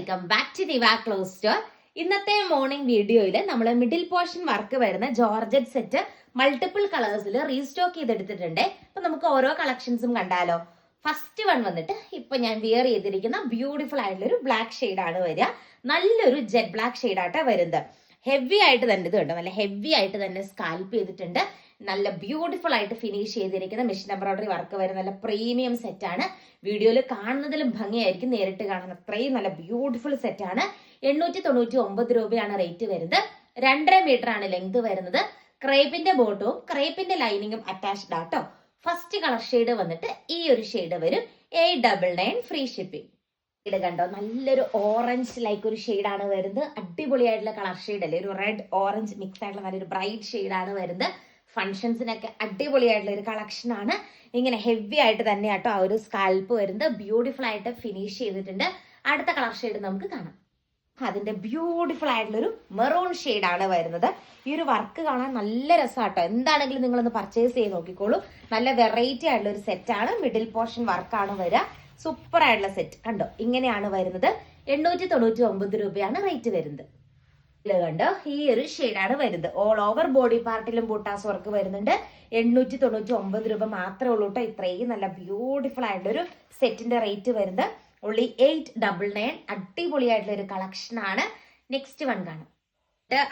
Welcome back to Niva clothes store. ഇന്നത്തെ morning വീഡിയോയിൽ നമ്മൾ മിഡിൽ പോർഷൻ വർക്ക് വരുന്ന ജോർജറ്റ് സെറ്റ് മൾട്ടിപ്പിൾ കളേഴ്സിൽ റീസ്റ്റോക്ക് ചെയ്തെടുത്തിട്ടുണ്ട്. അപ്പൊ നമുക്ക് ഓരോ കളക്ഷൻസും കണ്ടാലോ. ഫസ്റ്റ് വൺ വന്നിട്ട് ഇപ്പൊ ഞാൻ വിയർ ചെയ്തിരിക്കുന്ന ബ്യൂട്ടിഫുൾ ആയിട്ടുള്ള ഒരു ബ്ലാക്ക് ഷെയ്ഡാണ് വരിക. നല്ലൊരു ജെറ്റ് ബ്ലാക്ക് ഷെയ്ഡായിട്ട് വരുന്നത്. ഹെവി ആയിട്ട് തന്നെ ഇത് കണ്ടോ, നല്ല ഹെവി ആയിട്ട് തന്നെ സ്കാൽപ്പ് ചെയ്തിട്ടുണ്ട്. നല്ല ബ്യൂട്ടിഫുൾ ആയിട്ട് ഫിനിഷ് ചെയ്തിരിക്കുന്ന മെഷീൻ എംബ്രോയിഡറി വർക്ക് വരുന്ന നല്ല പ്രീമിയം സെറ്റാണ്. വീഡിയോയിൽ കാണുന്നതിലും ഭംഗിയായിരിക്കും നേരിട്ട് കാണാൻ. അത്രയും നല്ല ബ്യൂട്ടിഫുൾ സെറ്റാണ്. 899 രൂപയാണ് റേറ്റ് വരുന്നത്. 2.5 മീറ്റർ ആണ് ലെങ്ത് വരുന്നത്. ക്രേപ്പിന്റെ ബോട്ടവും ക്രേപ്പിന്റെ ലൈനിങ്ങും അറ്റാച്ച്ഡ് ആട്ടോ. ഫസ്റ്റ് കളർ ഷെയ്ഡ് വന്നിട്ട് ഈ ഒരു ഷെയ്ഡ് വരും. 899 ഫ്രീ ഷിപ്പിംഗ്. ഇത് കണ്ടോ, നല്ലൊരു ഓറഞ്ച് ലൈക്ക് ഒരു ഷെയ്ഡാണ് വരുന്നത്. അടിപൊളിയായിട്ടുള്ള കളർ ഷെയ്ഡ് അല്ലേ, ഒരു റെഡ് ഓറഞ്ച് മിക്സ് ആയിട്ടുള്ള നല്ലൊരു ബ്രൈറ്റ് ഷെയ്ഡാണ് വരുന്നത്. ഫംഗ്ഷൻസിനൊക്കെ അടിപൊളിയായിട്ടുള്ള ഒരു കളക്ഷൻ ആണ്. ഇങ്ങനെ ഹെവി ആയിട്ട് തന്നെ ആട്ടോ ആ ഒരു സ്കാൽപ്പ് വരുന്നത്. ബ്യൂട്ടിഫുൾ ആയിട്ട് ഫിനിഷ് ചെയ്തിട്ടുണ്ട്. അടുത്ത കളർ ഷെയ്ഡ് നമുക്ക് കാണാം. അതിന്റെ ബ്യൂട്ടിഫുൾ ആയിട്ടുള്ള ഒരു മെറൂൺ ഷെയ്ഡാണ് വരുന്നത്. ഈ ഒരു വർക്ക് കാണാൻ നല്ല രസമാട്ടോ. എന്താണെങ്കിലും നിങ്ങളൊന്ന് പർച്ചേസ് ചെയ്ത് നോക്കിക്കോളൂ. നല്ല വെറൈറ്റി ആയിട്ടുള്ള ഒരു സെറ്റാണ്. മിഡിൽ പോർഷൻ വർക്കാണ് വരിക. സൂപ്പർ ആയിട്ടുള്ള സെറ്റ് കണ്ടോ, ഇങ്ങനെയാണ് വരുന്നത്. 899 രൂപയാണ് റേറ്റ് വരുന്നത്. കണ്ടോ, ഈ ഒരു ഷെയ്ഡാണ് വരുന്നത്. ഓൾ ഓവർ ബോഡി പാർട്ടിലും ബൂട്ടാസ് വർക്ക് വരുന്നുണ്ട്. 899 രൂപ മാത്രമേ ഉള്ളൂ കേട്ടോ. ഇത്രയും നല്ല ബ്യൂട്ടിഫുൾ ആയിട്ടുള്ള ഒരു സെറ്റിന്റെ റേറ്റ് വരുന്നത് only 899. അടിപൊളിയായിട്ടുള്ള ഒരു കളക്ഷൻ ആണ്. നെക്സ്റ്റ് വൺ കാണാം.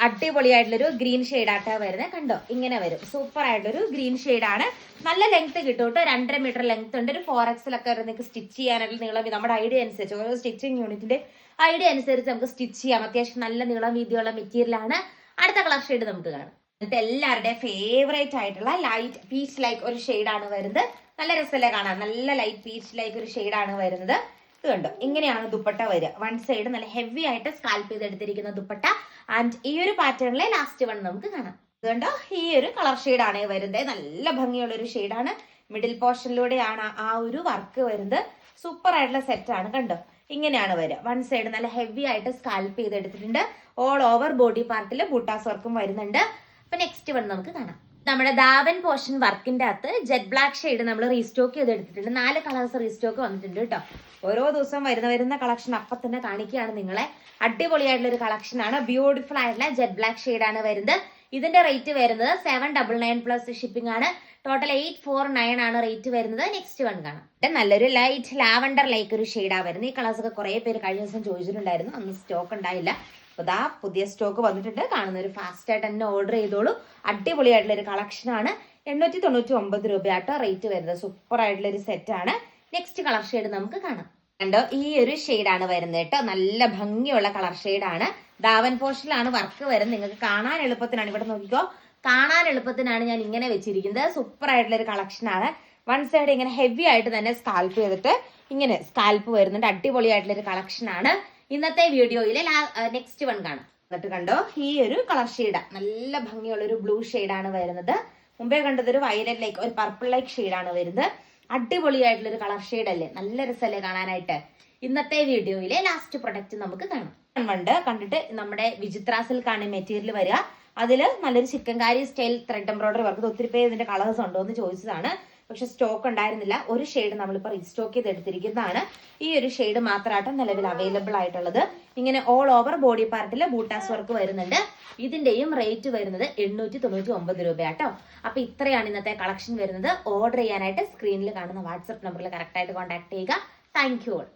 അടിപൊളിയായിട്ടുള്ളൊരു ഗ്രീൻ ഷെയ്ഡാട്ടാ വരുന്നത്. കണ്ടോ, ഇങ്ങനെ വരും. സൂപ്പർ ആയിട്ടുള്ളൊരു ഗ്രീൻ ഷെയ്ഡാണ്. നല്ല ലെങ്ത് കിട്ടും കേട്ടോ. 2.5 മീറ്റർ ലെങ്ത് ഉണ്ട്. ഒരു 4XL ഒക്കെ നിങ്ങൾക്ക് സ്റ്റിച്ച് ചെയ്യാനായിട്ട് നീളം നമ്മുടെ ഐഡിയ അനുസരിച്ച്, ഓരോ സ്റ്റിച്ചിങ് യൂണിറ്റിന്റെ ഐഡിയ അനുസരിച്ച് നമുക്ക് സ്റ്റിച്ച് ചെയ്യാം. അത്യാവശ്യം നല്ല നീളം വീതിയുള്ള മെറ്റീരിയൽ ആണ്. അടുത്ത കളർ ഷെയ്ഡ് നമുക്ക് കാണാം. എന്നിട്ട് എല്ലാവരുടെയും ഫേവറേറ്റ് ആയിട്ടുള്ള ലൈറ്റ് പീച്ച് ലൈക്ക് ഒരു ഷെയ്ഡാണ് വരുന്നത്. നല്ല രസമല്ലേ കാണാൻ. നല്ല ലൈറ്റ് പീച്ച് ലൈക്ക് ഒരു ഷെയ്ഡാണ് വരുന്നത്. ഇത് കണ്ടോ, ഇങ്ങനെയാണ് ദുപ്പട്ട വരിക. വൺ സൈഡ് നല്ല ഹെവി ആയിട്ട് സ്കാൽപ്പ് ചെയ്തെടുത്തിരിക്കുന്ന ദുപ്പട്ട. ആൻഡ് ഈ ഒരു പാറ്റേണിലെ ലാസ്റ്റ് വൺ നമുക്ക് കാണാം. അതുകൊണ്ടോ ഈ ഒരു കളർ ഷെയ്ഡാണ് വരുന്നത്. നല്ല ഭംഗിയുള്ള ഒരു ഷെയ്ഡാണ്. മിഡിൽ പോർഷനിലൂടെയാണ് ആ ഒരു വർക്ക് വരുന്നത്. സൂപ്പർ ആയിട്ടുള്ള സെറ്റാണ്. കണ്ടോ, ഇങ്ങനെയാണ് വരിക. വൺ സൈഡ് നല്ല ഹെവി ആയിട്ട് സ്കാൽപ്പ് ചെയ്തെടുത്തിട്ടുണ്ട്. ഓൾ ഓവർ ബോഡി പാർട്ടിൽ ബൂട്ടാസ് വർക്കും വരുന്നുണ്ട്. അപ്പൊ നെക്സ്റ്റ് വൺ നമുക്ക് കാണാം. നമ്മുടെ ദാവൻ പോർഷൻ വർക്കിന്റെ അകത്ത് ജെറ്റ് ബ്ലാക്ക് ഷെയ്ഡ് നമ്മൾ റീസ്റ്റോക്ക് ചെയ്തെടുത്തിട്ടുണ്ട്. 4 കളേഴ്സ് റീസ്റ്റോക്ക് വന്നിട്ടുണ്ട് കേട്ടോ. ഓരോ ദിവസം വരുന്ന കളക്ഷൻ അപ്പം തന്നെ കാണിക്കുകയാണ് നിങ്ങളെ. അടിപൊളിയായിട്ടുള്ള ഒരു കളക്ഷൻ ആണ്. ബ്യൂട്ടിഫുൾ ആയിട്ടുള്ള ജെറ്റ് ബ്ലാക്ക് ഷെയ്ഡാണ് വരുന്നത്. ഇതിന്റെ റേറ്റ് വരുന്നത് 799 പ്ലസ് ഷിപ്പിംഗ് ആണ്. ടോട്ടൽ 849 ആണ് റേറ്റ് വരുന്നത്. നെക്സ്റ്റ് വൺ കാണാം. നല്ലൊരു ലൈറ്റ് ലാവണ്ടർ ലൈക്ക് ഒരു ഷെയ്ഡാണ് വരുന്നത്. ഈ കളേഴ്സ് ഒക്കെ കുറെ പേര് കഴിഞ്ഞ ദിവസം ചോദിച്ചിട്ടുണ്ടായിരുന്നു. അന്ന് സ്റ്റോക്ക് ഉണ്ടായില്ല. അപ്പൊ ദാ പുതിയ സ്റ്റോക്ക് വന്നിട്ടുണ്ട്. കാണുന്നവർ ഫാസ്റ്റ് ആയിട്ട് തന്നെ ഓർഡർ ചെയ്തോളൂ. അടിപൊളിയായിട്ടുള്ള ഒരു കളക്ഷൻ ആണ്. 899 രൂപയാട്ടോ റേറ്റ് വരുന്നത്. സൂപ്പർ ആയിട്ടുള്ള ഒരു സെറ്റ് ആണ്. നെക്സ്റ്റ് കളർ ഷെയ്ഡ് നമുക്ക് കാണാം. കണ്ടോ, ഈ ഒരു ഷെയ്ഡാണ് വരുന്നത് കേട്ടോ. നല്ല ഭംഗിയുള്ള കളർ ഷെയ്ഡാണ്. ദാവൻ പോർഷനിലാണ് വർക്ക് വരുന്നത്. നിങ്ങൾക്ക് കാണാൻ എളുപ്പത്തിനാണ്, ഇവിടെ നോക്കിക്കോ, കാണാൻ എളുപ്പത്തിനാണ് ഞാൻ ഇങ്ങനെ വെച്ചിരിക്കുന്നത്. സൂപ്പർ ആയിട്ടുള്ള ഒരു കളക്ഷൻ ആണ്. വൺ സൈഡ് ഇങ്ങനെ ഹെവി ആയിട്ട് തന്നെ സ്കാൽപ്പ് ചെയ്തിട്ട് ഇങ്ങനെ സ്കാൽപ്പ് വരുന്നുണ്ട്. അടിപൊളിയായിട്ടുള്ള ഒരു കളക്ഷൻ ആണ്. ഇന്നത്തെ വീഡിയോയിലെ നെക്സ്റ്റ് വൺ കാണാം. എന്നിട്ട് കണ്ടോ, ഈ ഒരു കളർ ഷെയ്ഡ് നല്ല ഭംഗിയുള്ള ഒരു ബ്ലൂ ഷെയ്ഡാണ് വരുന്നത്. മുമ്പേ കണ്ടത് ഒരു വയലറ്റ് ലൈക്ക് ഒരു പർപ്പിൾ ലൈക്ക് ഷെയ്ഡാണ് വരുന്നത്. അടിപൊളിയായിട്ടുള്ള ഒരു കളർ ഷെയ്ഡ് അല്ലേ, നല്ല രസമല്ലേ കാണാനായിട്ട്. ഇന്നത്തെ വീഡിയോയിലെ ലാസ്റ്റ് പ്രൊഡക്റ്റ് നമുക്ക് കാണാം. കണ്ടിട്ട് നമ്മുടെ വിചിത്ര സിൽക്കാണ് മെറ്റീരിയൽ വരിക. അതിൽ നല്ലൊരു chikankari style thread embroidery work. ഒത്തിരി പേര് ഇതിന്റെ കളേഴ്സ് ഉണ്ടോ എന്ന് ചോദിച്ചതാണ്. പക്ഷെ സ്റ്റോക്ക് ഉണ്ടായിരുന്നില്ല. ഒരു ഷെയ്ഡ് നമ്മളിപ്പോൾ റീസ്റ്റോക്ക് ചെയ്ത് എടുത്തിരിക്കുന്നതാണ്. ഈ ഒരു ഷെയ്ഡ് മാത്രമായിട്ട് നിലവിൽ അവൈലബിൾ ആയിട്ടുള്ളത്. ഇങ്ങനെ ഓൾ ഓവർ ബോഡി പാർട്ടിൽ ബൂട്ടാസ് വർക്ക് വരുന്നുണ്ട്. ഇതിന്റെയും റേറ്റ് വരുന്നത് 899 രൂപയാട്ടോ. അപ്പൊ ഇത്രയാണ് ഇന്നത്തെ കളക്ഷൻ വരുന്നത്. ഓർഡർ ചെയ്യാനായിട്ട് സ്ക്രീനിൽ കാണുന്ന വാട്സ്ആപ്പ് നമ്പറിൽ കറക്റ്റ് ആയിട്ട് കോൺടാക്ട് ചെയ്യുക. Thank you all.